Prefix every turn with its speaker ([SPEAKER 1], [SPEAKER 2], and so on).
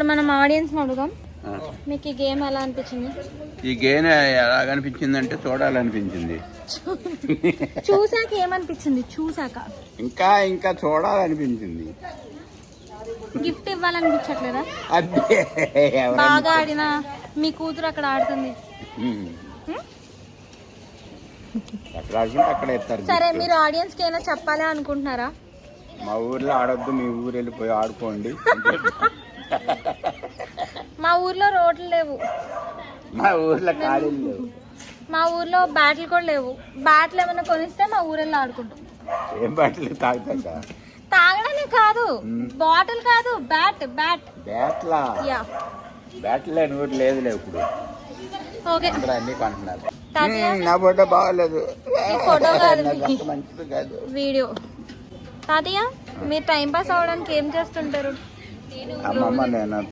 [SPEAKER 1] మనం ఆడియన్స్ అడుగుదాం, మీకు ఈ గేమ్ ఎలా అనిపించింది?
[SPEAKER 2] ఈ గేమ్ ఎలా అనిపించింది అంటే చూడాలనిపించింది.
[SPEAKER 1] చూసాక ఏమనిపించింది? చూసాక
[SPEAKER 2] ఇంకా ఇంకా చూడాలనిపించింది.
[SPEAKER 1] గిఫ్ట్ ఇవ్వాలనిపించట్లేదా?
[SPEAKER 2] అదే
[SPEAKER 1] బాగా ఆడినా మీ కూతురు అక్కడ ఆడుతుంది.
[SPEAKER 2] ఎక్కడ ఆడుకుంటే అక్కడ ఎత్తారు.
[SPEAKER 1] సరే, మీరు ఆడియన్స్ కి ఏమైనా చెప్పాలి అనుకుంటున్నారా?
[SPEAKER 2] మా ఊర్లో ఆడొద్దు, మీ ఊరు వెళ్ళిపోయి ఆడుకోండి.
[SPEAKER 1] మా ఊర్లో రోడ్లు లేవు,
[SPEAKER 2] మా ఊర్లో ఖాళీలు లేవు,
[SPEAKER 1] మా ఊర్లో బ్యాట్లు కూడా లేవు. బ్యాట్లు ఏమైనా కొనిస్తే మా ఊరెళ్ళి ఆడుకుంటాం.
[SPEAKER 2] ఏం బట్టలు తాగుతాక?
[SPEAKER 1] తాగడమే కాదు, బాటిల్ కాదు, బ్యాట్ బ్యాట్
[SPEAKER 2] బ్యాట్లా?
[SPEAKER 1] యా,
[SPEAKER 2] బ్యాట్లు లేని ఊరు లేదులే ఇప్పుడు.
[SPEAKER 1] ఓకే,
[SPEAKER 2] అందరూ అన్ని కొంటున్నారు.
[SPEAKER 1] తాతయ్య,
[SPEAKER 2] నా ఫోటో బాగాలేదు,
[SPEAKER 1] ఈ ఫోటో కాదు,
[SPEAKER 2] అంత మంచిది కాదు.
[SPEAKER 1] వీడియో. తాతయ్య, మీరు టైం పాస్ అవ్వడానికి ఏం చేస్తుంటారు?
[SPEAKER 2] అమ్మమ్మ నేను